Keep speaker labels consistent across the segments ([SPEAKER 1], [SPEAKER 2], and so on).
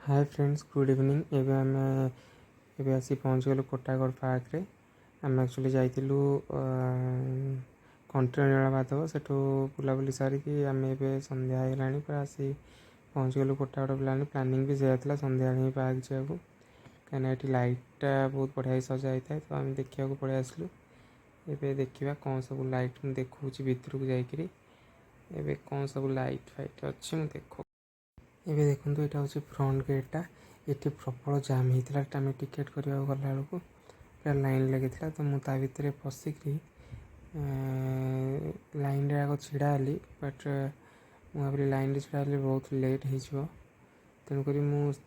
[SPEAKER 1] Hi friends good evening एबे आमे एबे आसी पहुँच गलु कोटागढ़ पार्क रे आम एक्चुअली जाइलु कंट्री नीलमाधव सेठू बुलाबुली सारिकी आम ए संध्या होगा पूरा आसी पहुँच गलु कोटागढ़ बुलानी प्लानिंग भी सही संध्या ही पार्क जाकू कहीं ये लाइटा बहुत बढ़िया सजा होता है तो आम देखा पड़े आसलु ए देखा कौन सब लाइट देखूँ भितर को जाकि एबे कौन सब लाइट फाइट अच्छी मुझे देखो ये देखो यहाँ हूँ फ्रंट गेटा ये प्रबल जाम होता है टिकेट करने गला बेलू पूरा लाइन लगी तो मुझे भितर पशिक लाइन आग छिड़ा हली बट मुझे लाइन छिड़ा बहुत लेट हो तेणुक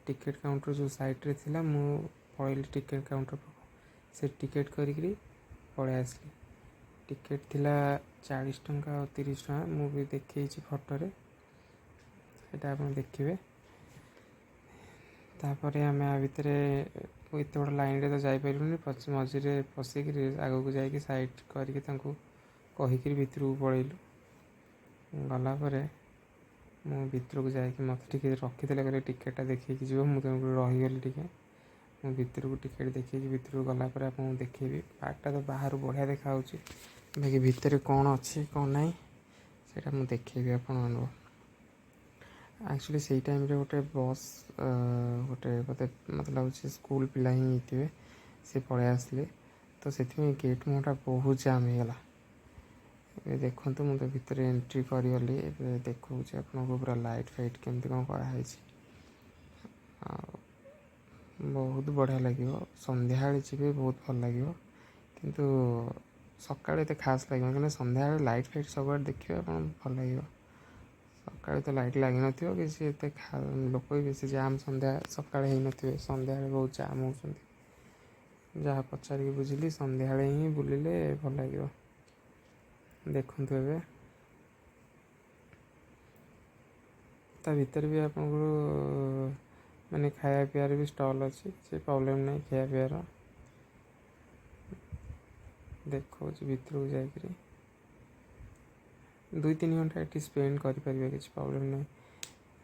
[SPEAKER 1] टिकेट काउंटर जो सैड्रे थी पलि टिकेट काउंटर से टिकेट करी पलि आसली टिकेट थिला 40 टंका और 30 टंका मुझे देखी फोटो सेटा आप देखिए तापर आम भितर एत बड़ लाइन रे तो जापरूनी मझे पशिक आग को जाकि सैड करके कहीकि भितर को पलैलु गलापर मु भितर को जाकि मत रखी कहले टिकेटा देखी जीव मुझे रहीगली टे मु भितर को टिकेट देखी भितर को गलापर आप देखेबी पार्कटा तो बाहर बढ़िया देखा बाकी भितर कौन अच्छी कौन ना से मुझे देखेबी आप एक्चुअली से टाइम रे गोटे बस गोटे मत लगे स्कूल पिला ही थे सी पलि आसले तो से गेट मुहटा बहुत जाम होगा ये देखो मुझे भितर एंट्री करगली देखो आपको पूरा लाइट फाइट केमती कौन कराई बहुत बढ़िया लगे संध्या जी बहुत भल लगे किंतु सकाଳେ एत खास लगे कि संध्या लाइट फाइट सब देखिए आप भल लगे सकाଳେ तो लाइट लगी न किसी एत लोक भी बेसी जाम संध्या सकाଳେ ही नथिबे संध्या बहुत जाम होती जहाँ पचारि बुझिली संध्या ही बुलिले भल लगे देखु ए ता भीतर भी आप माने खाया पीयार भी स्टॉल अच्छी से प्रॉब्लम नहीं खाया पीयार देखो भीतर को जाकि 2-3 घंटा ये स्पेंड करें किसी प्रॉब्लम नहीं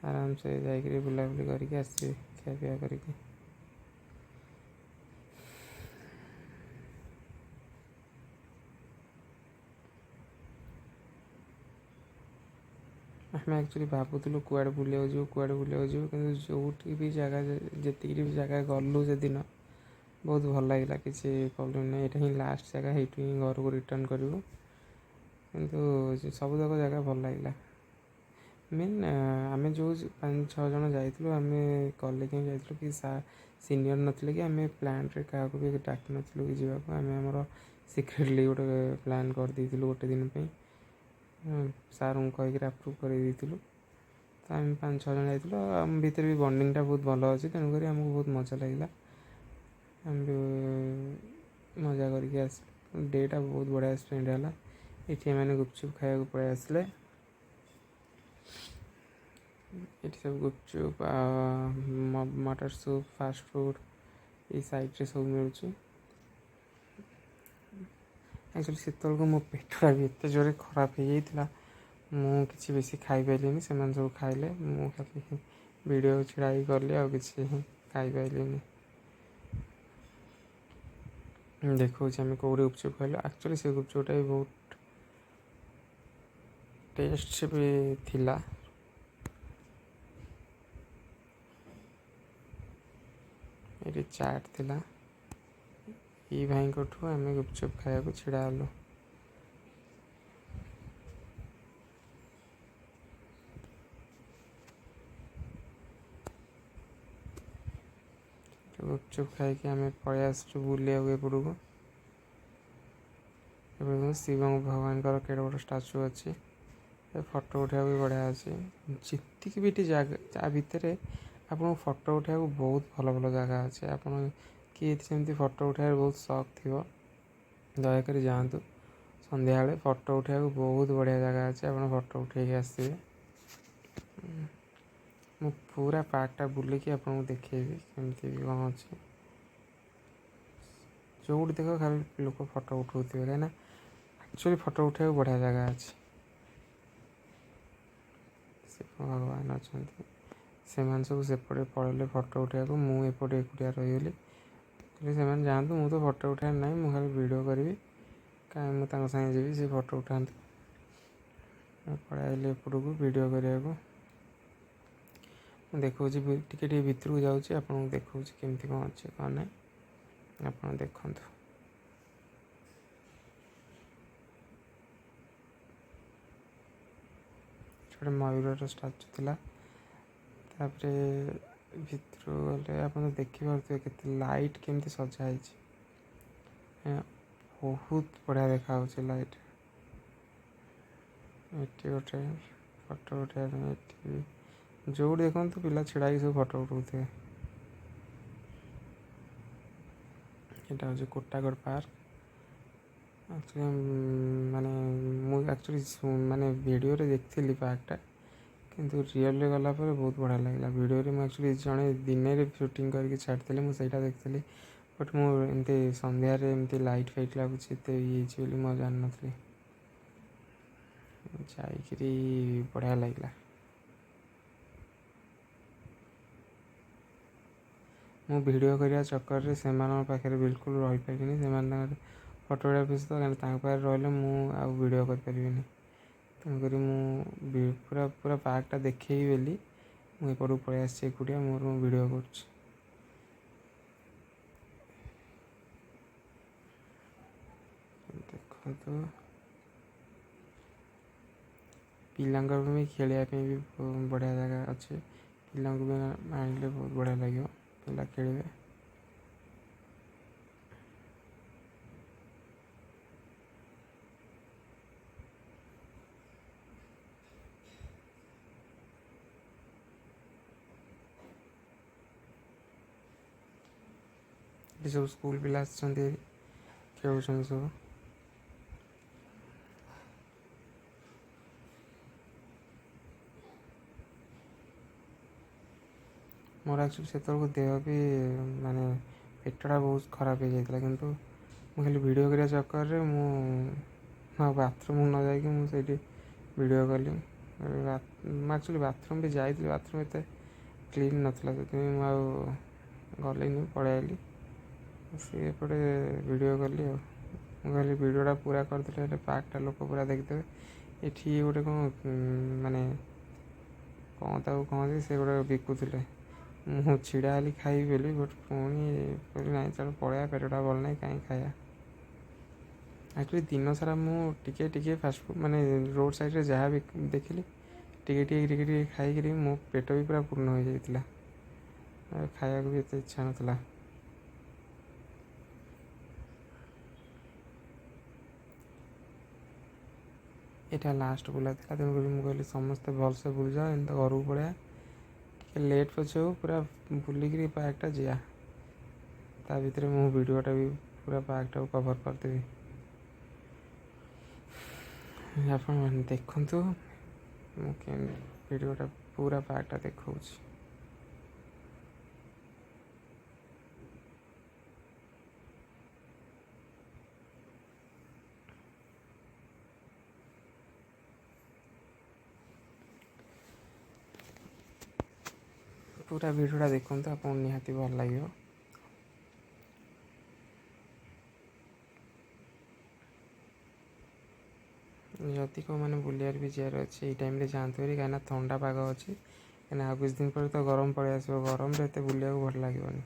[SPEAKER 1] आराम से जाकि बुलाबुली करके आसवे खाया पीया करके आम एक्चुअली भावुलु कुआड़े बुलिया जो कि जो भी जगह जी भी जगह गलु से दिन बहुत भल लगे किसी प्रॉब्लम नहीं यहाँ ही लास्ट जगह ही घर को रिटर्न करूँ किंतु सब तक जगह भल लगे मेन आम जो 5-6 जन जाइलु आम कॉलेज में जाइलु कि सीनियर नथिले कि आम प्लान रे क्या भी डाक नु कि जावाक आम आमर सिक्रेटली गोटे प्लान कर देलु गोटे दिन पे सार को कहीकि अप्रूव कर तो आम 5-6 जन जाइलु आम भितर भी बॉन्डिंगटा बहुत भल अच्छे तेणुक आमको बहुत मजा लगे आम भी मजा करके आस डेटा बहुत बढ़िया स्पेंड है ये मैंने गुपचुप खाया पड़े आसले ये सब गुपचुप मटर सूप फास्ट फूड ये साइड रे सब मिलूँ एक्चुअली से मो पेटा भी एत जोरे खराब हो जाता मुझे बेसी खाई पारे से सब खाइले मुझे वीडियो छिड़ा कली आ कि खाई पारे देखो आम कौटे गुपचुप खाइल एक्चुअली से गुपचुपटा भी बहुत टेस्ट भी थिला ये चाट थिला ये भाई को आम गुपचुप खाया छिड़ा हलु गुपचुप खाई आम पलि आसु बुलिया एपड़ को शिव भगवान केड़े बड़ स्टाचू अच्छी फोटो उठा भी बढ़िया अच्छे जी भी जगह भितर आप फोटो उठा बहुत भल भल जगह अच्छे आप किए सेमती फोटो उठा बहुत शौक थी दयाक जातु संध्या बेले फोटो उठा बहुत बढ़िया जगह अच्छे आप फोटो उठे आसवे मु पूरा पार्कटा बुलिकी आपको देखेबी केमती कौन अच्छे जो देख खाली लोक फोटो उठाऊ कहीं एक्चुअली फोटो उठा बढ़िया जगह अच्छे शिव भगवान अच्छा ସେମାନେ ସବୁ ସେପଟେ ପଳେଇଲେ ଫଟୋ ଉଠାଇବାକୁ, ମୁଁ ଏପଟେ ଏକୁଟିଆ ରହିଗଲି। କହିଲି ସେମାନେ ଯାଆନ୍ତୁ, ମୁଁ ତ ଫଟୋ ଉଠାଇବାର ନାହିଁ, ମୁଁ ଖାଲି ଭିଡ଼ିଓ କରିବି, କାହିଁ ମୁଁ ତାଙ୍କ ସାଙ୍ଗେ ଯିବି, ସେ ଫଟୋ ଉଠାନ୍ତୁ। ମୁଁ ପଳେଇ ଆସିଲି ଏପଟକୁ ଭିଡ଼ିଓ କରିବାକୁ। ମୁଁ ଦେଖାଉଛି ଟିକେ ଭିତରକୁ ଯାଉଛି, ଆପଣଙ୍କୁ ଦେଖାଉଛି କେମିତି କ'ଣ ଅଛି କ'ଣ ନାହିଁ, ଆପଣ ଦେଖନ୍ତୁ। ଗୋଟେ ମୟୂରର ଷ୍ଟାଚୁ ଥିଲା। ତାପରେ ଭିତରକୁ ଗଲେ ଆପଣ ଦେଖିପାରୁଥିବେ କେତେ ଲାଇଟ୍ କେମିତି ସଜା ହେଇଛି, ବହୁତ ବଢ଼ିଆ ଦେଖାଯାଉଛି ଲାଇଟ୍। ଏଠି ଗୋଟେ ଫଟୋ ଉଠାଇବା ପାଇଁ, ଏଠି ଯେଉଁଠି ଦେଖନ୍ତୁ ପିଲା ଛିଡ଼ା ହେଇକି ସବୁ ଫଟୋ ଉଠାଉଥିବେ। ଏଇଟା ହେଉଛି କୋଟାଗଡ଼ ପାର୍କ। ମାନେ ମୁଁ ମାନେ ଭିଡ଼ିଓରେ ଦେଖିଥିଲି ପାର୍କଟା, କିନ୍ତୁ ରିଅଲ୍ରେ ଗଲା ପରେ ବହୁତ ବଢ଼ିଆ ଲାଗିଲା। ଭିଡ଼ିଓରେ ମୁଁ ଜଣେ ଦିନରେ ସୁଟିଂ କରିକି ଛାଡ଼ିଥିଲି, ମୁଁ ସେଇଟା ଦେଖିଥିଲି। ବଟ୍ ମୁଁ ଏମିତି ସନ୍ଧ୍ୟାରେ ଏମିତି ଲାଇଟ୍ ଫାଇଟ୍ ଲାଗୁଛି ଏତେ ଇଏ ହେଇଛି ବୋଲି ମୁଁ ଜାଣିନଥିଲି। ଯାଇକିରି ବଢ଼ିଆ ଲାଗିଲା। ମୁଁ ଭିଡ଼ିଓ କରିବା ଚକ୍କରରେ ସେମାନଙ୍କ ପାଖରେ ବିଲକୁଲ ରହିପାରିବିନି। ସେମାନେ ତାଙ୍କର ଫଟୋ ଉଠାଇବା ବ୍ୟସ୍ତ, କାରଣ ତାଙ୍କ ପାଖରେ ରହିଲେ ମୁଁ ଆଉ ଭିଡ଼ିଓ କରିପାରିବିନି। ତେଣୁକରି ମୁଁ ପୁରା ପାର୍କଟା ଦେଖେଇବି ବୋଲି ମୁଁ ଏପଟକୁ ପଳେଇ ଆସିଛି ଏକୁଟିଆ, ମୁଁ ଭିଡ଼ିଓ କରୁଛି। ଦେଖନ୍ତୁ, ପିଲାଙ୍କ ବି ଖେଳିବା ପାଇଁ ବି ବଢ଼ିଆ ଜାଗା ଅଛି। ପିଲାଙ୍କୁ ବି ଆଣିଲେ ବହୁତ ବଢ଼ିଆ ଲାଗିବ, ପିଲା ଖେଳିବେ। ଏଠି ସବୁ ସ୍କୁଲ ପିଲା ଆସିଛନ୍ତି, ଖେଳୁଛନ୍ତି ସବୁ। ମୋର ଆକ୍ଚୁଆଲି ସେତେବେଳକୁ ଦେହ ବି ମାନେ ପେଟଟା ବହୁତ ଖରାପ ହେଇଯାଇଥିଲା, କିନ୍ତୁ ମୁଁ ଖାଲି ଭିଡ଼ିଓ କରିବା ଚକ୍କରରେ ମୁଁ ବାଥରୁମ୍ ନ ଯାଇକି ମୁଁ ସେଇଠି ଭିଡ଼ିଓ କଲି। ମୁଁ ଆକ୍ଚୁଆଲି ବାଥରୁମ୍ ବି ଯାଇଥିଲି, ବାଥରୁମ୍ ଏତେ କ୍ଲିନ୍ ନଥିଲା, ସେଥିପାଇଁ ମୁଁ ଆଉ ଗଲିନି, ପଳେଇ ଆଇଲି। ସେ ଏପଟେ ଭିଡ଼ିଓ କଲି ଆଉ। ମୁଁ କହିଲି ଭିଡ଼ିଓଟା ପୁରା କରିଦେଲେ ହେଲେ ପାର୍କଟା ଲୋକ ପୁରା ଦେଖିଦେବେ। ଏଠି ଗୋଟେ କ'ଣ ମାନେ କ'ଣ ତାକୁ କହନ୍ତି, ସେ ଗୋଟେ ବିକୁଥିଲେ। ମୁଁ ଛିଡ଼ା ହେଲି ଖାଇବି ବୋଲି, ବଟ୍ ପୁଣି କହିଲି ନାଇଁ ଚାଲ ପଳେଇବା, ପେଟଟା ଭଲ ନାହିଁ, କାହିଁ ଖାଇବା। ଆକ୍ଚୁଆଲି ଦିନସାରା ମୁଁ ଟିକେ ଫାଷ୍ଟଫୁଡ଼୍ ମାନେ ରୋଡ଼ ସାଇଡ଼୍ରେ ଯାହା ବି ଦେଖିଲି ଟିକେ ଖାଇକିରି ମୋ ପେଟ ବି ପୁରା ପୂର୍ଣ୍ଣ ହୋଇଯାଇଥିଲା। ଖାଇବାକୁ ବି ଏତେ ଇଚ୍ଛା ନଥିଲା। ଏଇଟା ଲାଷ୍ଟ ବୁଲା ଥିଲା, ତେଣୁକରି ମୁଁ କହିଲି ସମସ୍ତେ ଭଲସେ ବୁଲିଯାଅ, ଏମିତି ଘରକୁ ପଳେଇବା, ଟିକେ ଲେଟ୍ ପଛେ ହଉ ପୁରା ବୁଲିକିରି ପାର୍କଟା ଯିବା। ତା ଭିତରେ ମୁଁ ଭିଡ଼ିଓଟା ବି ପୁରା ପାର୍କଟାକୁ କଭର୍ କରିଦେବି। ଆପଣମାନେ ଦେଖନ୍ତୁ, ମୁଁ କେମିତି ଭିଡ଼ିଓଟା ପୁରା ପାର୍କଟା ଦେଖାଉଛି। ପୁରା ଭିଡ଼ିଓଟା ଦେଖନ୍ତୁ, ଆପଣଙ୍କୁ ନିହାତି ଭଲ ଲାଗିବ। ଯଦି କେଉଁମାନେ ବୁଲିବାର ବି ଯିବାର ଅଛି ଏଇ ଟାଇମ୍ରେ ଯାଆନ୍ତୁ ହେରି, କାହିଁକିନା ଥଣ୍ଡା ପାଗ ଅଛି। କାହିଁକିନା ଆଉ କିଛି ଦିନ ପରେ ତ ଗରମ ପଳେଇ ଆସିବ, ଗରମରେ ଏତେ ବୁଲିବାକୁ ଭଲ ଲାଗିବନି।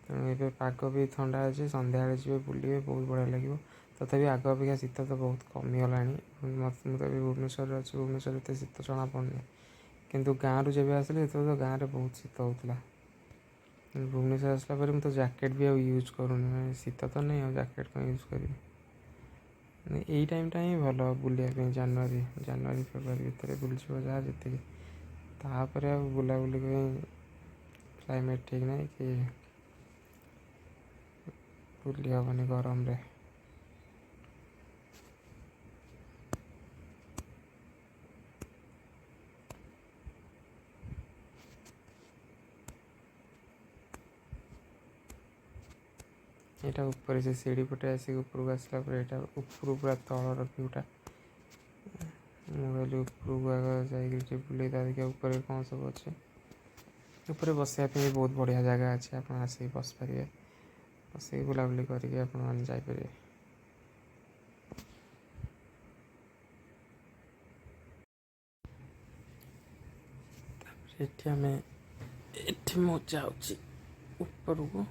[SPEAKER 1] ତେଣୁ ଏବେ ପାଗ ବି ଥଣ୍ଡା ଅଛି, ସନ୍ଧ୍ୟାବେଳେ ଯିବେ ବୁଲିବେ, ବହୁତ ବଢ଼ିଆ ଲାଗିବ। ତଥାପି ଆଗ ଅପେକ୍ଷା ଶୀତ ତ ବହୁତ କମିଗଲାଣି। ମୁଁ ତ ଏବେ ଭୁବନେଶ୍ୱରରେ ଅଛି, ଭୁବନେଶ୍ୱରରେ ଏତେ ଶୀତ ଜଣାପଡ଼ୁନି, କିନ୍ତୁ ଗାଁରୁ ଯେବେ ଆସିଲି ସେତେବେଳେ ତ ଗାଁରେ ବହୁତ ଶୀତ ହେଉଥିଲା। ଭୁବନେଶ୍ୱର ଆସିଲା ପରେ ମୁଁ ତ ଜ୍ୟାକେଟ୍ ବି ଆଉ ୟୁଜ୍ କରୁନି, ମାନେ ଶୀତ ତ ନାହିଁ ଆଉ ଜ୍ୟାକେଟ୍ କ'ଣ ୟୁଜ୍ କରିବି। ଏଇ ଟାଇମ୍ଟା ହିଁ ଭଲ ବୁଲିବା ପାଇଁ, ଜାନୁଆରୀ ଫେବୃଆରୀ ଭିତରେ ବୁଲିଯିବ ଯାହା ଯେତିକି। ତାପରେ ଆଉ ବୁଲାବୁଲି ପାଇଁ କ୍ଲାଇମେଟ୍ ଠିକ୍ ନାହିଁ କି ବୁଲି ହେବନି ଗରମରେ। ଏଇଟା ଉପରେ ସେ ସିଢ଼ି ପଟେ ଆସିକି ଉପରକୁ ଆସିଲା ପରେ ଏଇଟା ଉପରୁ ପୁରା ତଳର ଭିୟୁଟା। ମୁଁ କହିଲି ଉପରକୁ ଆଗ ଯାଇକି ଟିକେ ବୁଲେଇ ତା ଦେଖିବା ଉପରେ କ'ଣ ସବୁ ଅଛି। ଉପରେ ବସିବା ପାଇଁ ବହୁତ ବଢ଼ିଆ ଜାଗା ଅଛି, ଆପଣ ଆସିକି ବସିପାରିବେ, ବସିକି ବୁଲାବୁଲି କରିକି ଆପଣମାନେ ଯାଇପାରିବେ। ଏଠି ମୁଁ ଯାଉଛି ଉପରକୁ,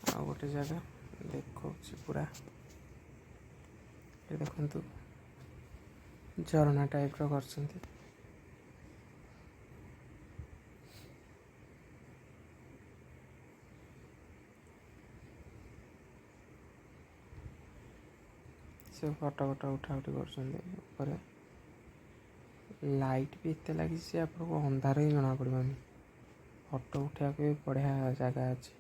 [SPEAKER 1] ଆଉ ଗୋଟେ ଜାଗା ଦେଖଉଛି ପୁରା, ଏ ଦେଖନ୍ତୁ ଝରଣା ଟାଇପ୍ର କରିଛନ୍ତି। ସେ ଫଟୋ ଉଠା ଉଠି କରୁଛନ୍ତି। ଉପରେ ଲାଇଟ୍ ବି ଏତେ ଲାଗିଛି ଯେ ଆପଣଙ୍କୁ ଅନ୍ଧାର ହିଁ ଜଣାପଡ଼ିବନି। ଫଟୋ ଉଠାଇବାକୁ ବି ବଢ଼ିଆ ଜାଗା ଅଛି,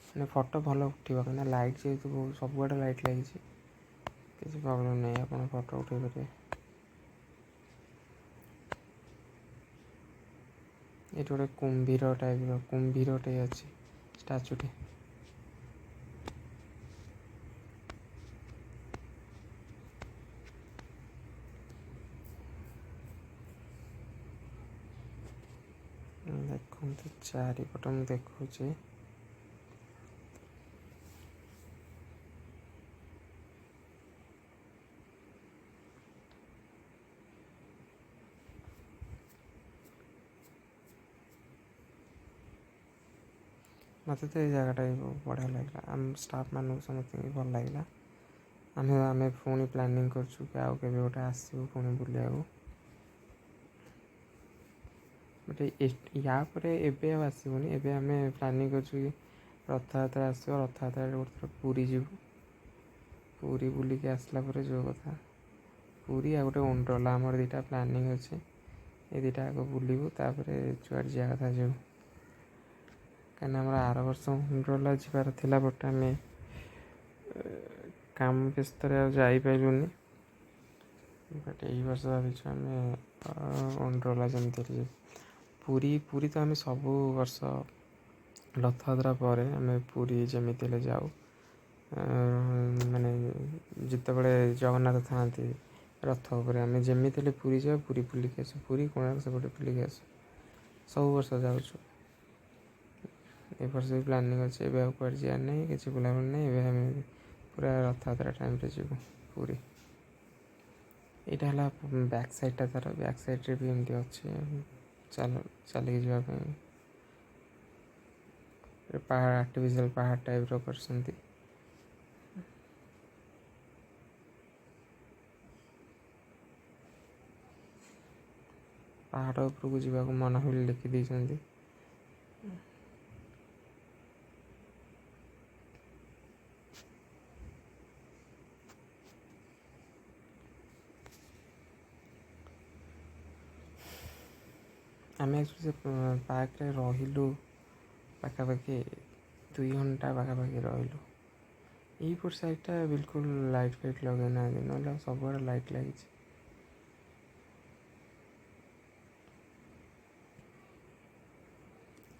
[SPEAKER 1] ମାନେ ଫଟୋ ଭଲ ଉଠିବ, କାହିଁକିନା ଲାଇଟ୍ ଯେହେତୁ ସବୁଆଡ଼େ ଲାଇଟ୍ ଲାଗିଛି, କିଛି ପ୍ରୋବ୍ଲେମ୍ ନାହିଁ, ଆପଣ ଫଟୋ ଉଠାଇ ପାରିବେ। ଏଠି ଗୋଟେ କୁମ୍ଭୀର ଟାଇପ୍ର କୁମ୍ଭୀରଟେ ଅଛି, ଷ୍ଟାଚୁଟେ। ଦେଖନ୍ତୁ ଚାରିପଟ ମୁଁ ଦେଖୁଛି, ମୋତେ ତ ଏଇ ଜାଗାଟା ବି ବହୁତ ବଢ଼ିଆ ଲାଗିଲା, ଆମ ଷ୍ଟାଫ୍ମାନଙ୍କୁ ସମସ୍ତଙ୍କୁ ଭଲ ଲାଗିଲା। ଆମେ ପୁଣି ପ୍ଲାନିଂ କରୁଛୁ କି ଆଉ କେବେ ଗୋଟେ ଆସିବୁ ପୁଣି ବୁଲିବାକୁ। ବଟ୍ ୟା ପରେ ଏବେ ଆଉ ଆସିବୁନି, ଏବେ ଆମେ ପ୍ଲାନିଂ କରୁଛୁ କି ରଥଯାତ୍ରା ଆସିବ, ରଥଯାତ୍ରାରେ ଗୋଟେ ଥର ପୁରୀ ଯିବୁ, ପୁରୀ ବୁଲିକି ଆସିଲା ପରେ ଯେଉଁ କଥା, ପୁରୀ ଆଉ ଗୋଟେ ୱଣ୍ଡରଲା, ଆମର ଦୁଇଟା ପ୍ଲାନିଂ ଅଛି, ଏ ଦୁଇଟା ଆଗ ବୁଲିବୁ, ତାପରେ ଯୁଆଡ଼େ ଯିବା କଥା ଯିବୁ। କାହିଁକିନା ଆମର ଆର ବର୍ଷ ୱଣ୍ଡରଲା ଯିବାର ଥିଲା, ବଟ୍ ଆମେ କାମ ବ୍ୟସ୍ତରେ ଆଉ ଯାଇପାରିଲୁନି, ବଟ୍ ଏଇ ବର୍ଷ ଭାବିଛୁ ଆମେ ୱଣ୍ଡରଲା ଯେମିତି ହେଲେ ଯିବୁ। ପୁରୀ ତ ଆମେ ସବୁ ବର୍ଷ ରଥଯାତ୍ରା ପରେ ଆମେ ପୁରୀ ଯେମିତି ହେଲେ ଯାଉ, ମାନେ ଯେତେବେଳେ ଜଗନ୍ନାଥ ଥାଆନ୍ତି ରଥ ଉପରେ, ଆମେ ଯେମିତି ହେଲେ ପୁରୀ ଯାଉ, ପୁରୀ ବୁଲିକି ଆସୁ, ପୁରୀ କୋଣାର୍କ ସେପଟେ ବୁଲିକି ଆସୁ, ସବୁ ବର୍ଷ ଯାଉଛୁ। ଏ ବର୍ଷ ବି ପ୍ଲାନିଂ ଅଛି, ଏବେ ଆଉ କୁଆଡ଼େ ଯିବାର ନାହିଁ, କିଛି ବୁଲାବୁଲି ନାହିଁ, ଏବେ ଆମେ ପୁରା ରଥଯାତ୍ରା ଟାଇମ୍ରେ ଯିବୁ ପୁରୀ। ଏଇଟା ହେଲା ବ୍ୟାକ୍ ସାଇଡ଼୍ଟା, ତା'ର ବ୍ୟାକ୍ ସାଇଡ଼୍ରେ ବି ଏମିତି ଅଛି ଚାଲିକି ଯିବା ପାଇଁ ପାହାଡ଼, ଆର୍ଟିଫିସିଆଲ୍ ପାହାଡ଼ ଟାଇପ୍ର କରିଛନ୍ତି। ପାହାଡ଼ ଉପରକୁ ଯିବାକୁ ମନା ବୋଲି ଲେଖିଦେଇଛନ୍ତି। ଆମେ ସେ ପାର୍କରେ ରହିଲୁ ପାଖାପାଖି 2 ଘଣ୍ଟା ପାଖାପାଖି ରହିଲୁ। ଏଇପଟ ସାଇଡ଼୍ଟା ବିଲକୁଲ ଲାଇଟ୍ ଫାଇଟ୍ ଲଗେଇ ନାହାନ୍ତି, ନହେଲେ ସବୁଆଡ଼େ ଲାଇଟ୍ ଲାଗିଛି।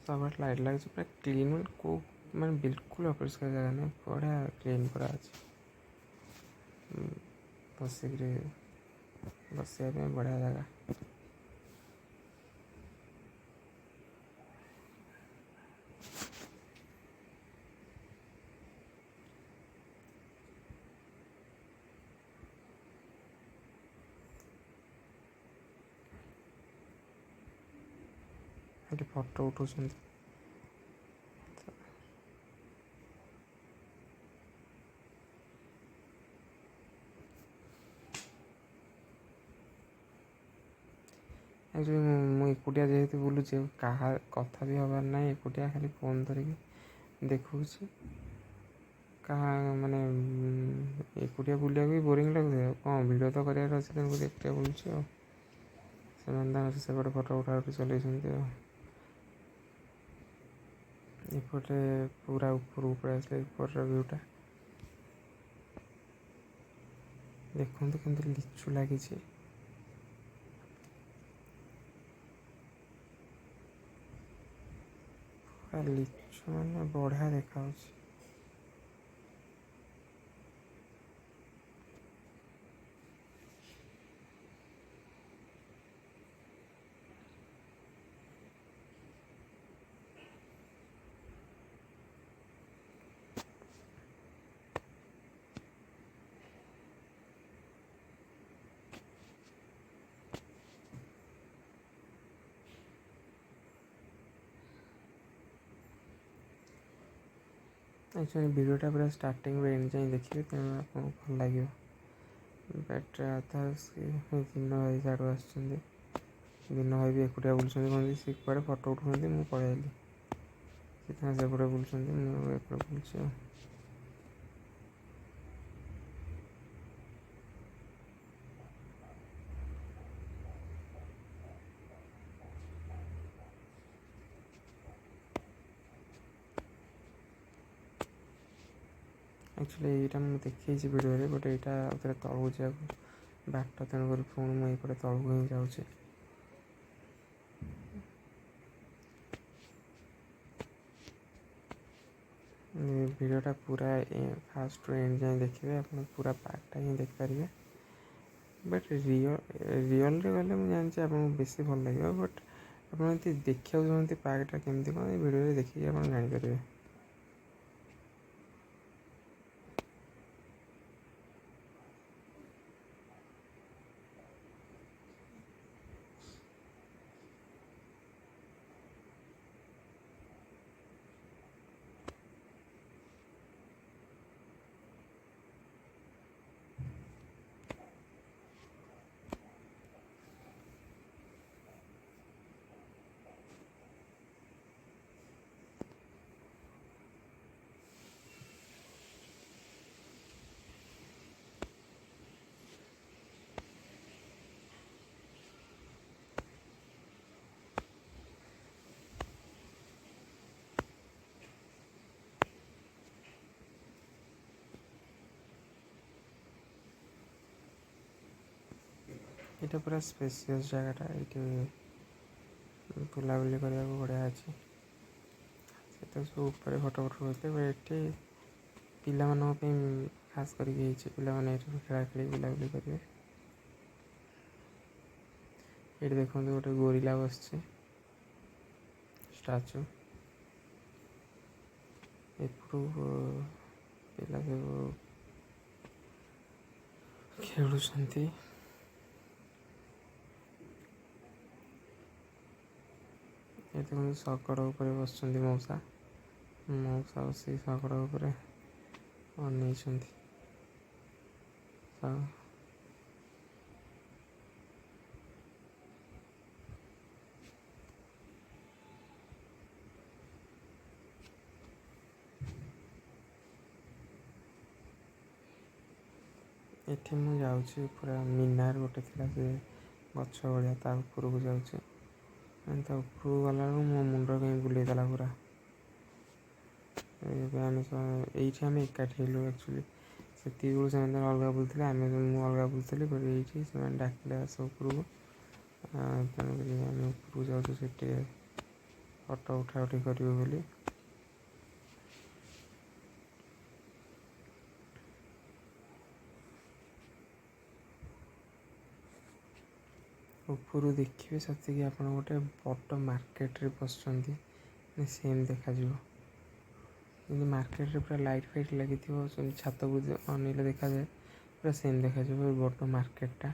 [SPEAKER 1] ସବୁଆଡ଼େ ଲାଇଟ୍ ଲାଗିଛି, ପୁରା କ୍ଲିନ୍, ମାନେ ବିଲକୁଲ ଅପରିଷ୍କାର ଜାଗା ନାହିଁ, ବଢ଼ିଆ କ୍ଲିନ୍ ପୁରା ଅଛି। ବସିକିରି ବସିବା ପାଇଁ ବଢ଼ିଆ ଜାଗା। ଏଠି ଫଟୋ ଉଠାଉଛନ୍ତି। ଆକ୍ଚୁଆଲି ମୁଁ ଏକୁଟିଆ ଯେହେତୁ ବୁଲୁଛି, କାହା କଥା ବି ହେବାର ନାହିଁ, ଏକୁଟିଆ ଖାଲି ଫୋନ୍ ଧରିକି ଦେଖୁଛି। କାହା ମାନେ ଏକୁଟିଆ ବୁଲିବାକୁ ବି ବୋରିଂ ଲାଗୁଛି, ଆଉ କ'ଣ ଭିଡ଼ିଓ ତ କରିବାର ଅଛି, ତେଣୁ ଏକୁଟିଆ ବୁଲୁଛି ଆଉ। ସେମାନେ ତାଙ୍କର ସେପଟେ ଫଟୋ ଉଠାଉଠି ଚଲେଇଛନ୍ତି ଆଉ। ଏପଟେ ପୁରା ଉପରକୁ ପଳେଇ ଆସିଲେ, ଉପରର ଭିୟୁଟା ଦେଖନ୍ତୁ କେମିତି ଲିଚୁ ଲାଗିଛି। ପୁରା ଲିଚୁ ମାନେ ବଢ଼ିଆ ଦେଖାଯାଉଛି। एक्चुअली वीडियोटा पूरा स्टार्टिंग एंड जाए देखिए तेणु आपको भल लगे बट दिन भाई साड़ू आसुँच दिन भाई भी एकुटिया बुलूँ कहते सी कड़े फटो उठाते मुझे पलैली से बुलूँ मुझे बुलूँ एक्चुअली यहाँ मुझे देखी वीडियो बट यहाँ तलू जा बाट तेणुक पुणी मुझे तलू ही जाऊँगी वीडियोटा पूरा फास्ट एंड जाए देखिए आप पूरा पार्टा ही देखिपारे बट रियल गले मुझे जानते आपको बेसी भल लगे बट आप देखा चाहते पार्कटा केमती कौन वीडियो देखिए आप जापर। ये पूरा स्पेसियस जगहटा ये बुलाबुली करने को बढ़िया अच्छे तो सब ऊपर फटो उठते ये पिला खास करके पिला खेला खेली बुलाबुली करेंगे ये देखो गोटे गोरिला बस स्टाचू एपटू पिला सब खेलुं ये देखो शकड़ उपर बस मौसा मौसा बस शकड़ उपर अन एठी मु जाऊँ पूरा मीनार गोटे थी से गछ भाया ता उपरक जाऊँ उपरक गला मो मुंड कहीं बुलेदेला पूरा ये आम एकाठी हेलु एक्चुअली से अलग बुलते आम अलग बुलते बट ये डाकिले आस उपरक तेणुक आम उपरक जाऊँ से फटो उठा उठी करेंगे बोली ऊपर देखिए से आप गोटे बड़ मार्केट रे बसुँच सेम देखा मार्केट रे पूरा लाइट फाइट लगी छात अनेले देखा जाए पूरा सेम देखा बड़ मार्केटा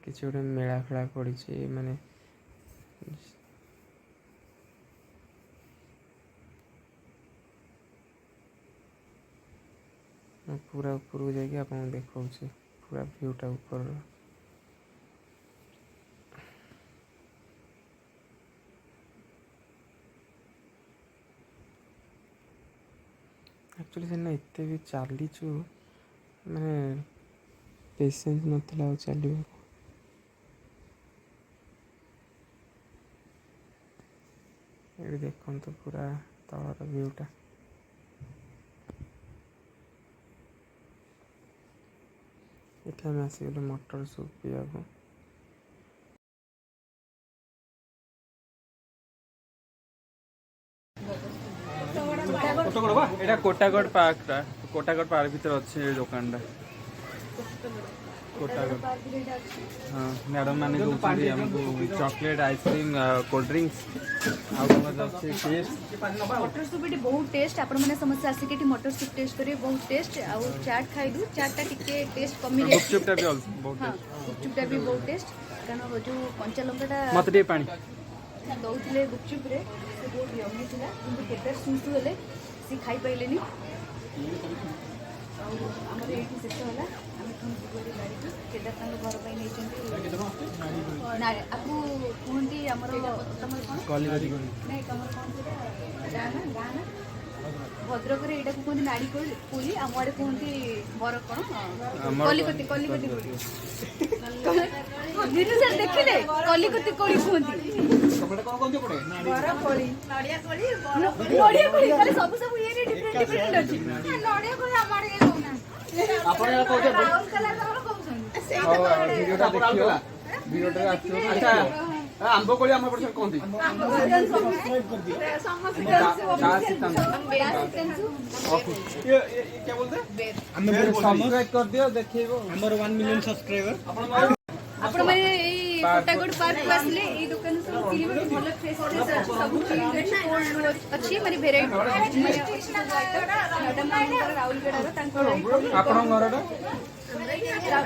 [SPEAKER 1] किसी गोटे मेला फेला पड़ी माने पूरा ऊपर जाकि आप देखा पूरा भ्यूटा ऊपर एक्चुअली से एत भी चलीचु माने पेसेंस नथला चल ये देखो तो पूरा तलर भ्यूटा ये आम आसगल मटर सूप पीवा
[SPEAKER 2] कोटागढ़ पार्क कोटागढ़ पार्क भीतर अच्छे दुकान कोटागढ़ हाँ मैडम मैंने जो चॉकलेट आइसक्रीम कोल्ड ड्रिंक्स
[SPEAKER 3] मटर सूप ये बहुत टेस्ट आपण मैंने समस्या आसिक मटर सूप टेस्ट करेंगे बहुत टेस्ट आउ चाट खाइलु चाटा टिके टेस्ट कमी
[SPEAKER 2] गुपचुपटा भी बहुत
[SPEAKER 3] हाँ गुपचुपटा भी बहुत टेस्ट कारण जो कंचा लंकाटा
[SPEAKER 2] मत पानी
[SPEAKER 3] दौले गुपचुप रे से बहुत यमी था कि केटर सुसु हेले सी खाई पाइलेनी आमर ये शेष है आम गाड़ी केदारनाथ घर पर नहीं आपको कहती आमर तुम कौन नहीं तुम कौन गाँ ना भद्रक यहाँ कहते नाड़ी पुली आम आड़े कहते बर कौन कलिकती कलिकती दिनु सर देखिले कलिकती कोड़ी कहते नड़िया कोड़ी खाली सब सब ये डिफरेंट डिफरेंट अछि नड़िया कोड़ी आमारे के होना आपण या कहते ब्राउन कलर कलर वीडियोटा देखियो वीडियोटा आछो अच्छा आंबो कोली आम पर कहती क्या बोलते सब्सक्राइब कर दियो देखिबो हमर 1 मिलियन सब्सक्राइबर आपण माने ए कोटागुड पार्क को आसले ए दुकान से किनिबा के भलो फ्रेश फ्रेश सब चीज अच्छी माने वेराइटी मैडम मानकर राउलगड़ा रो तांको आपण घरडा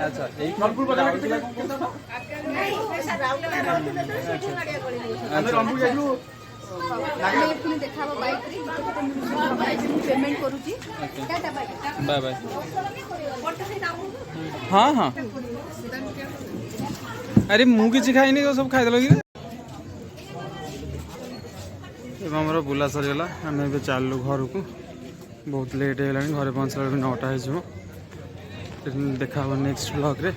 [SPEAKER 3] अच्छा एई फलपुर बाजार के राउलगड़ा रहते तो सेठी नडिया कोली हम रंबू जाइलु आमे पुनी देखाबो बाइक रे पेमेंट करूची टाटा बाय बाय
[SPEAKER 2] हाँ हाँ अरे मु कि खाइनी तो सब खाईदेल कि आमर बुला सरीगला आम ए चलू घर को बहुत लेट है घर पहुँचला 9टा हो देखा नेक्स्ट ब्लॉग रे।